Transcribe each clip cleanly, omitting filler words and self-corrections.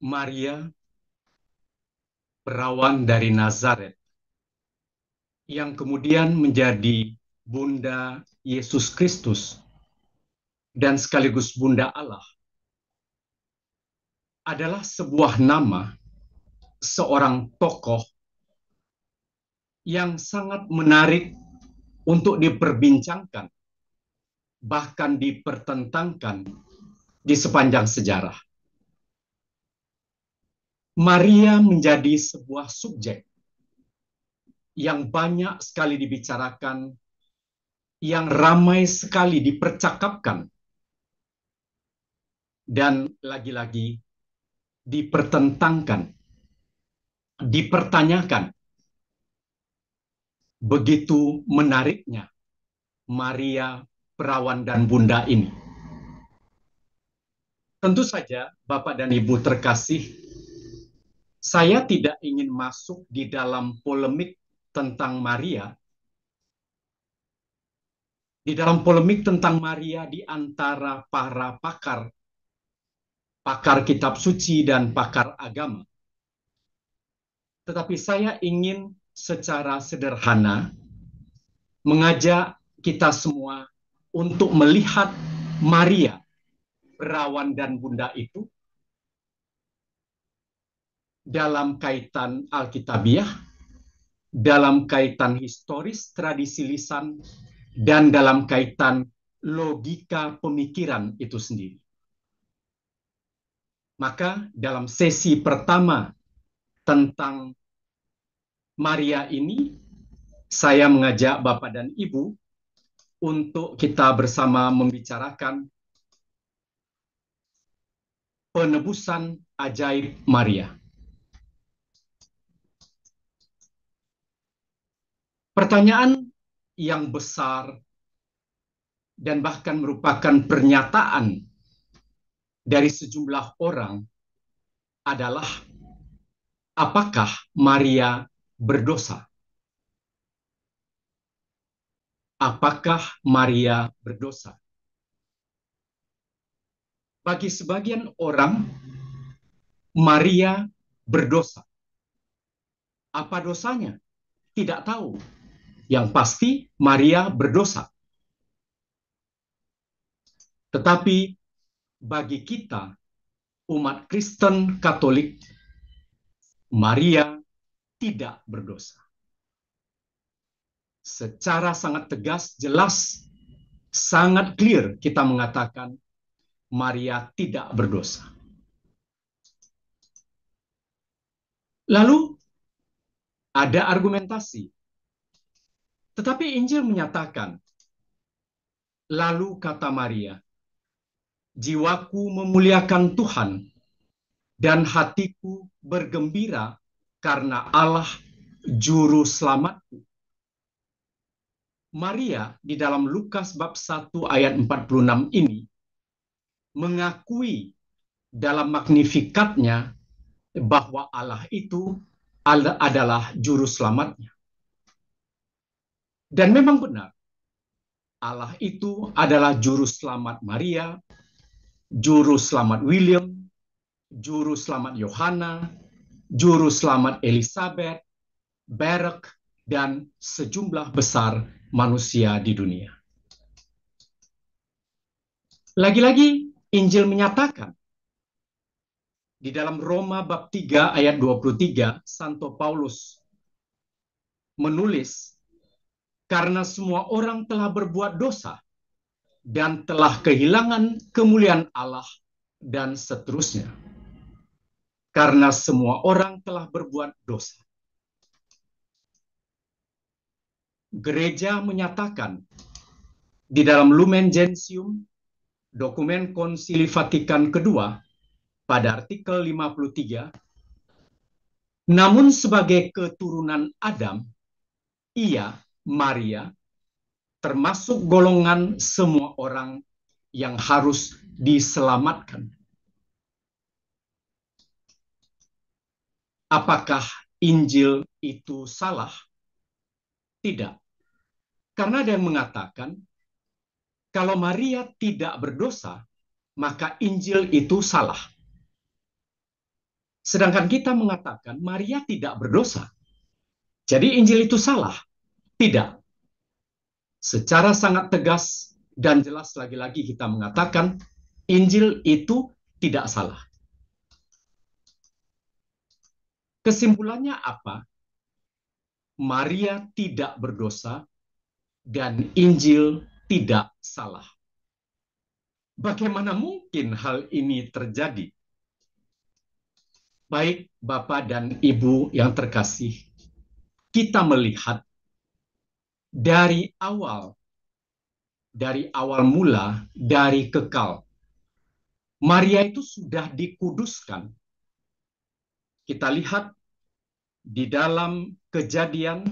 Maria, perawan dari Nazaret, yang kemudian menjadi Bunda Yesus Kristus dan sekaligus Bunda Allah, adalah sebuah nama seorang tokoh yang sangat menarik untuk diperbincangkan, bahkan dipertentangkan di sepanjang sejarah. Maria menjadi sebuah subjek yang banyak sekali dibicarakan, yang ramai sekali dipercakapkan, dan lagi-lagi dipertentangkan, dipertanyakan. Begitu menariknya Maria, perawan dan bunda ini. Tentu saja, Bapak dan Ibu terkasih, saya tidak ingin masuk di dalam polemik tentang Maria, di dalam polemik tentang Maria di antara para pakar kitab suci dan pakar agama. Tetapi saya ingin secara sederhana mengajak kita semua untuk melihat Maria, perawan dan bunda itu dalam kaitan Alkitabiah, dalam kaitan historis tradisi lisan, dan dalam kaitan logika pemikiran itu sendiri. Maka dalam sesi pertama tentang Maria ini, saya mengajak Bapak dan Ibu untuk kita bersama membicarakan penebusan ajaib Maria. Pertanyaan yang besar dan bahkan merupakan pernyataan dari sejumlah orang adalah, apakah Maria berdosa? Apakah Maria berdosa? Bagi sebagian orang, Maria berdosa. Apa dosanya? Tidak tahu. Yang pasti Maria berdosa. Tetapi bagi kita, umat Kristen Katolik, Maria tidak berdosa. Secara sangat tegas, jelas, sangat clear kita mengatakan Maria tidak berdosa. Lalu ada argumentasi. Tetapi Injil menyatakan, lalu kata Maria, jiwaku memuliakan Tuhan dan hatiku bergembira karena Allah juru selamatku. Maria di dalam Lukas bab 1 ayat 46 ini mengakui dalam Magnifikatnya bahwa Allah itu adalah juru selamatnya. Dan memang benar, Allah itu adalah juru selamat Maria, juru selamat William, juru selamat Yohana, juru selamat Elizabeth, Barak, dan sejumlah besar manusia di dunia. Lagi-lagi Injil menyatakan di dalam Roma bab 3 ayat 23, Santo Paulus menulis, karena semua orang telah berbuat dosa dan telah kehilangan kemuliaan Allah, dan seterusnya. Karena semua orang telah berbuat dosa. Gereja menyatakan di dalam Lumen Gentium, dokumen Konsili Vatikan kedua, pada artikel 53, namun sebagai keturunan Adam, ia, Maria, termasuk golongan semua orang yang harus diselamatkan. Apakah Injil itu salah? Tidak. Karena ada yang mengatakan, kalau Maria tidak berdosa, maka Injil itu salah. Sedangkan kita mengatakan Maria tidak berdosa. Jadi Injil itu salah? Tidak. Secara sangat tegas dan jelas lagi-lagi kita mengatakan Injil itu tidak salah. Kesimpulannya apa? Maria tidak berdosa dan Injil tidak salah. Bagaimana mungkin hal ini terjadi? Baik Bapak dan Ibu yang terkasih, kita melihat dari awal mula, dari kekal, Maria itu sudah dikuduskan. Kita lihat di dalam Kejadian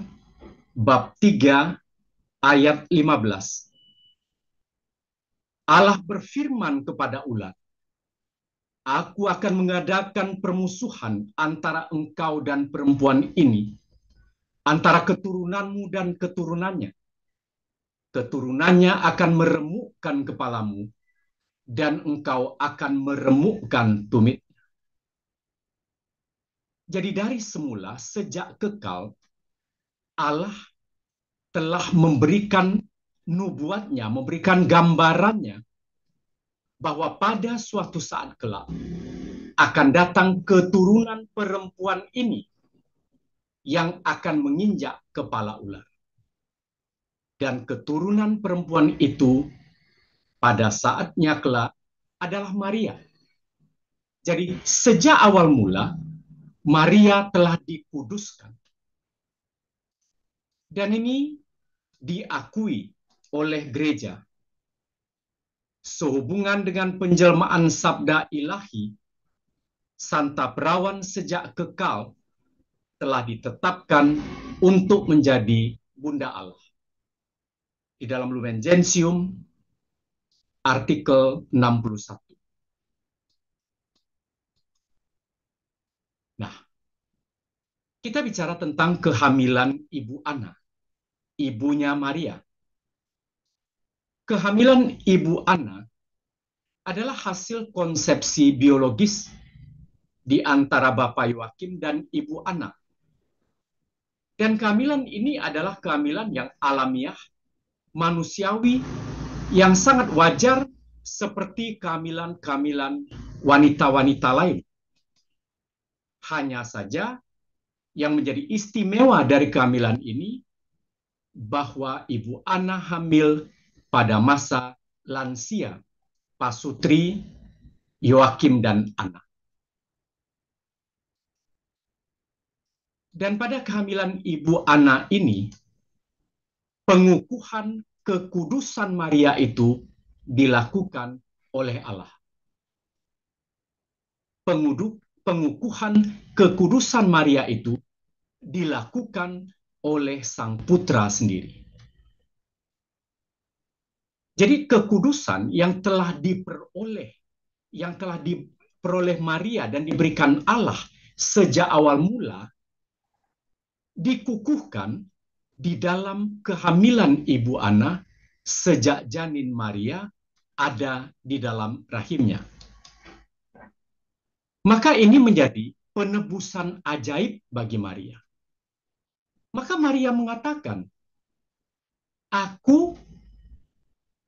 bab 3 ayat 15. Allah berfirman kepada ulat, Aku akan mengadakan permusuhan antara engkau dan perempuan ini, antara keturunanmu dan keturunannya. Keturunannya akan meremukkan kepalamu, dan engkau akan meremukkan tumit. Jadi dari semula, sejak kekal, Allah telah memberikan nubuatnya, memberikan gambarannya, bahwa pada suatu saat kelak akan datang keturunan perempuan ini yang akan menginjak kepala ular. Dan keturunan perempuan itu pada saatnya kelak adalah Maria. Jadi sejak awal mula, Maria telah dikuduskan. Dan ini diakui oleh gereja. Sehubungan dengan penjelmaan sabda ilahi, Santa Perawan sejak kekal telah ditetapkan untuk menjadi Bunda Allah. Di dalam Lumen Gentium, artikel 61. Nah, kita bicara tentang kehamilan Ibu Ana, ibunya Maria. Kehamilan Ibu Ana adalah hasil konsepsi biologis di antara Bapak Yoakim dan Ibu Ana. Dan kehamilan ini adalah kehamilan yang alamiah, manusiawi, yang sangat wajar seperti kehamilan-kehamilan wanita-wanita lain. Hanya saja yang menjadi istimewa dari kehamilan ini bahwa Ibu Ana hamil pada masa lansia, pasutri, Yoakim, dan Ana. Dan pada kehamilan Ibu Ana ini, pengukuhan kekudusan Maria itu dilakukan oleh Allah. Pengukuhan kekudusan Maria itu dilakukan oleh Sang Putra sendiri. Jadi kekudusan yang telah diperoleh Maria dan diberikan Allah sejak awal mula dikukuhkan di dalam kehamilan Ibu Ana sejak janin Maria ada di dalam rahimnya. Maka ini menjadi penebusan ajaib bagi Maria. Maka Maria mengatakan, Aku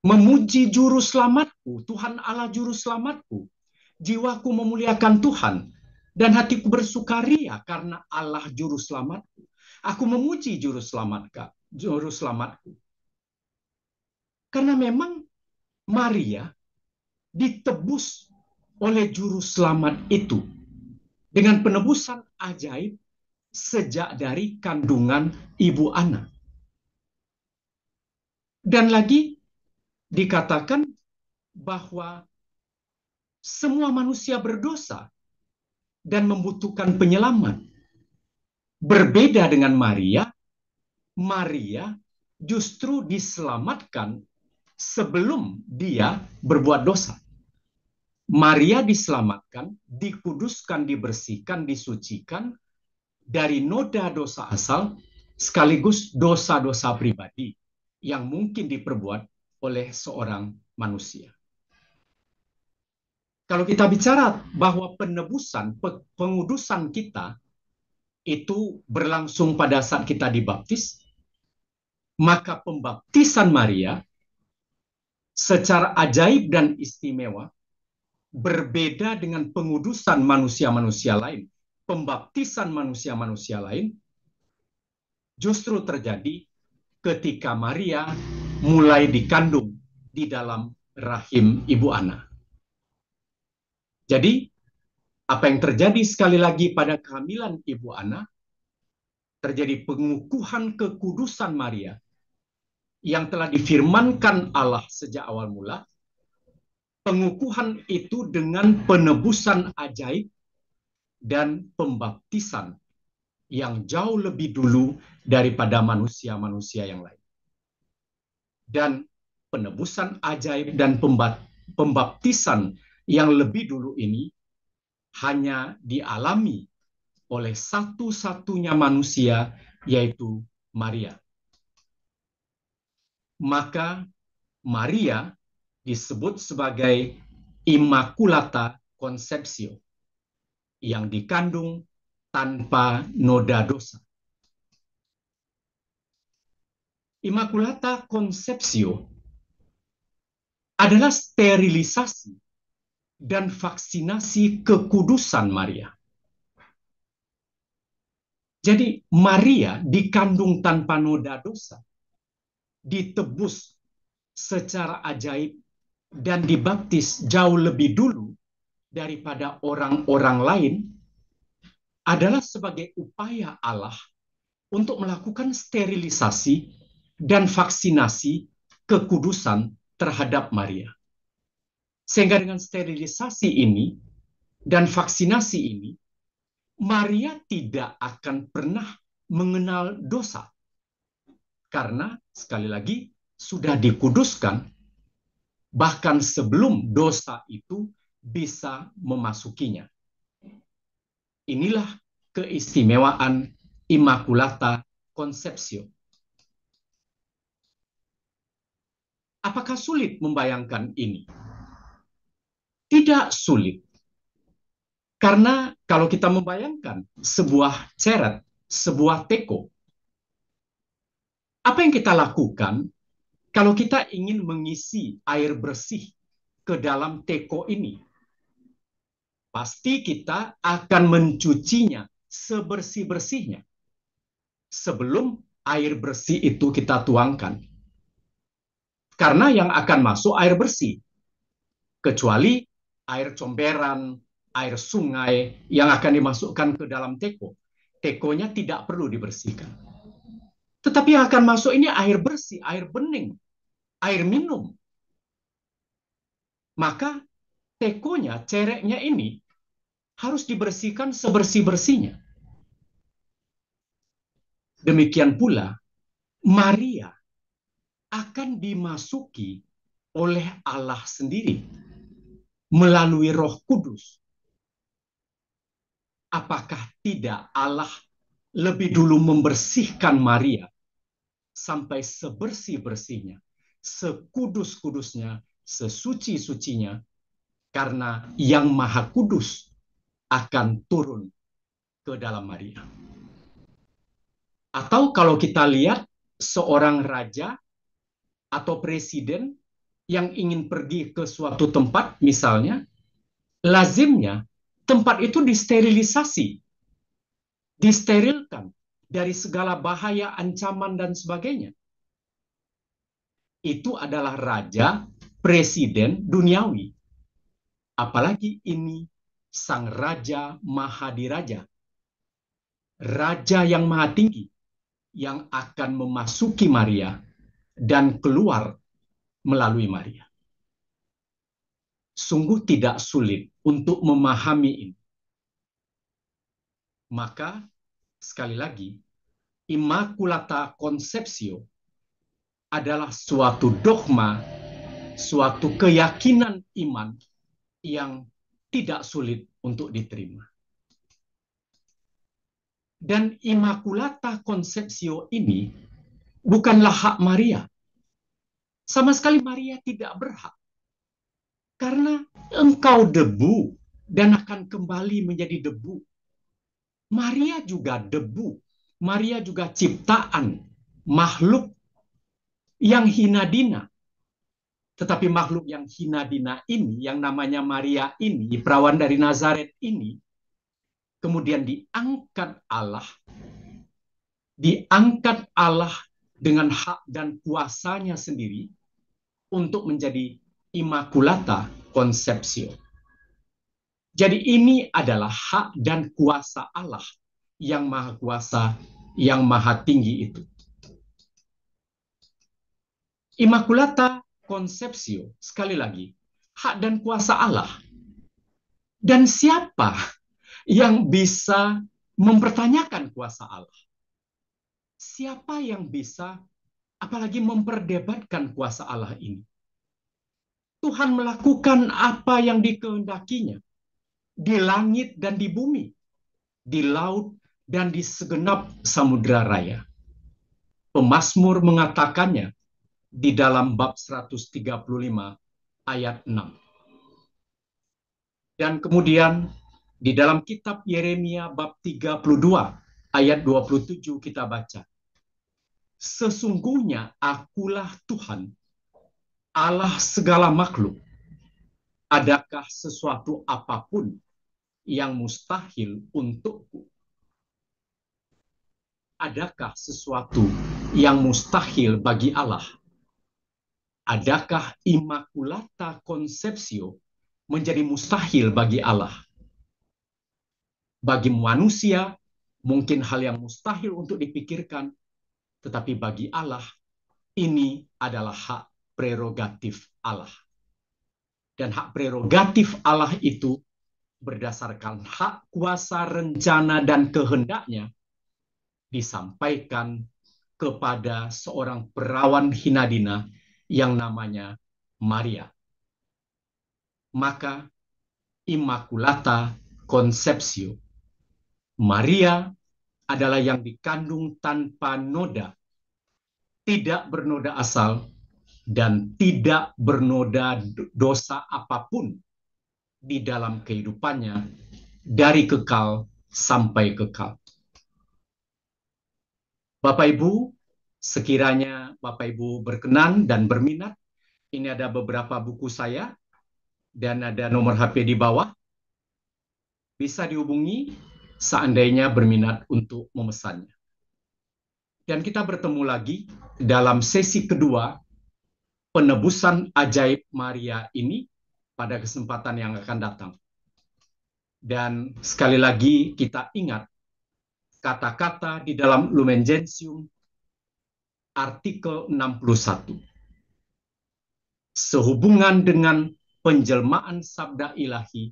memuji juru selamatku, Tuhan Allah juru selamatku. Jiwaku memuliakan Tuhan, dan hatiku bersukaria karena Allah juru selamatku. Aku memuji juru selamatku. Karena memang Maria ditebus oleh juru selamat itu dengan penebusan ajaib sejak dari kandungan Ibu Ana. Dan lagi dikatakan bahwa semua manusia berdosa dan membutuhkan penyelamat. Berbeda dengan Maria, Maria justru diselamatkan sebelum dia berbuat dosa. Maria diselamatkan, dikuduskan, dibersihkan, disucikan dari noda dosa asal sekaligus dosa-dosa pribadi yang mungkin diperbuat oleh seorang manusia. Kalau kita bicara bahwa penebusan, pengudusan kita itu berlangsung pada saat kita dibaptis, maka pembaptisan Maria secara ajaib dan istimewa berbeda dengan pengudusan manusia-manusia lain. Pembaptisan manusia-manusia lain justru terjadi ketika Maria mulai dikandung di dalam rahim Ibu Ana. Jadi, apa yang terjadi sekali lagi pada kehamilan Ibu Ana, terjadi pengukuhan kekudusan Maria yang telah difirmankan Allah sejak awal mula. Pengukuhan itu dengan penebusan ajaib dan pembaptisan yang jauh lebih dulu daripada manusia-manusia yang lain. Dan penebusan ajaib dan pembaptisan yang lebih dulu ini hanya dialami oleh satu-satunya manusia, yaitu Maria. Maka Maria disebut sebagai Immaculata Conceptio, yang dikandung tanpa noda dosa. Immaculata Conceptio adalah sterilisasi dan vaksinasi kekudusan Maria. Jadi Maria dikandung tanpa noda dosa, ditebus secara ajaib dan dibaptis jauh lebih dulu daripada orang-orang lain adalah sebagai upaya Allah untuk melakukan sterilisasi dan vaksinasi kekudusan terhadap Maria. Sehingga dengan sterilisasi ini dan vaksinasi ini, Maria tidak akan pernah mengenal dosa. Karena, sekali lagi, sudah dikuduskan, bahkan sebelum dosa itu bisa memasukinya. Inilah keistimewaan Immaculata Conceptio. Apakah sulit membayangkan ini? Tidak sulit. Karena kalau kita membayangkan sebuah ceret, sebuah teko, apa yang kita lakukan kalau kita ingin mengisi air bersih ke dalam teko ini? Pasti kita akan mencucinya sebersih-bersihnya sebelum air bersih itu kita tuangkan. Karena yang akan masuk air bersih, kecuali air comberan, air sungai yang akan dimasukkan ke dalam teko. Tekonya tidak perlu dibersihkan. Tetapi yang akan masuk ini air bersih, air bening, air minum. Maka tekonya, cereknya ini harus dibersihkan sebersih-bersihnya. Demikian pula, Maria akan dimasuki oleh Allah sendiri melalui Roh Kudus. Apakah tidak Allah lebih dulu membersihkan Maria sampai sebersih-bersihnya, sekudus-kudusnya, sesuci-sucinya, karena Yang Maha Kudus akan turun ke dalam Maria. Atau kalau kita lihat seorang raja atau presiden yang ingin pergi ke suatu tempat, misalnya, lazimnya tempat itu disterilisasi, disterilkan dari segala bahaya, ancaman, dan sebagainya. Itu adalah raja, presiden duniawi. Apalagi ini sang raja mahadiraja, raja yang maha tinggi, yang akan memasuki Maria dan keluar melalui Maria. Sungguh tidak sulit untuk memahami ini. Maka, sekali lagi, Immaculata Conceptio adalah suatu dogma, suatu keyakinan iman yang tidak sulit untuk diterima. Dan Immaculata Conceptio ini bukanlah hak Maria. Sama sekali Maria tidak berhak. Karena engkau debu dan akan kembali menjadi debu. Maria juga debu. Maria juga ciptaan, makhluk yang hina dina. Tetapi makhluk yang hina dina ini, yang namanya Maria ini, perawan dari Nazaret ini, kemudian diangkat Allah dengan hak dan kuasanya sendiri untuk menjadi Immaculata Conceptio. Jadi ini adalah hak dan kuasa Allah yang maha kuasa, yang maha tinggi itu. Immaculata Conceptio, sekali lagi, hak dan kuasa Allah. Dan siapa yang bisa mempertanyakan kuasa Allah? Siapa yang bisa apalagi memperdebatkan kuasa Allah ini? Tuhan melakukan apa yang dikehendakinya di langit dan di bumi, di laut dan di segenap samudera raya. Pemazmur mengatakannya di dalam bab 135 ayat 6. Dan kemudian di dalam kitab Yeremia bab 32 ayat 27 kita baca, sesungguhnya akulah Tuhan, Allah segala makhluk. Adakah sesuatu apapun yang mustahil untukku? Adakah sesuatu yang mustahil bagi Allah? Adakah Immaculata Conceptio menjadi mustahil bagi Allah? Bagi manusia, mungkin hal yang mustahil untuk dipikirkan, tetapi bagi Allah, ini adalah hak prerogatif Allah. Dan hak prerogatif Allah itu berdasarkan hak kuasa rencana dan kehendaknya disampaikan kepada seorang perawan hinadina yang namanya Maria. Maka Immaculata Conceptio, Maria adalah yang dikandung tanpa noda, tidak bernoda asal, dan tidak bernoda dosa apapun di dalam kehidupannya dari kekal sampai kekal. Bapak Ibu, sekiranya Bapak Ibu berkenan dan berminat, ini ada beberapa buku saya dan ada nomor HP di bawah. Bisa dihubungi seandainya berminat untuk memesannya. Dan kita bertemu lagi dalam sesi kedua penebusan ajaib Maria ini pada kesempatan yang akan datang. Dan sekali lagi kita ingat kata-kata di dalam Lumen Gentium artikel 61. Sehubungan dengan penjelmaan sabda ilahi,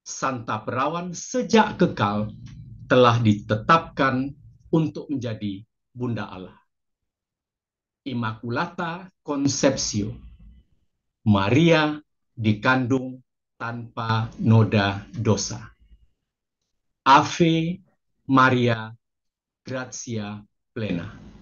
Santa Perawan sejak kekal telah ditetapkan untuk menjadi Bunda Allah. Immaculata Conceptio, Maria dikandung tanpa noda dosa. Ave Maria, gratia plena.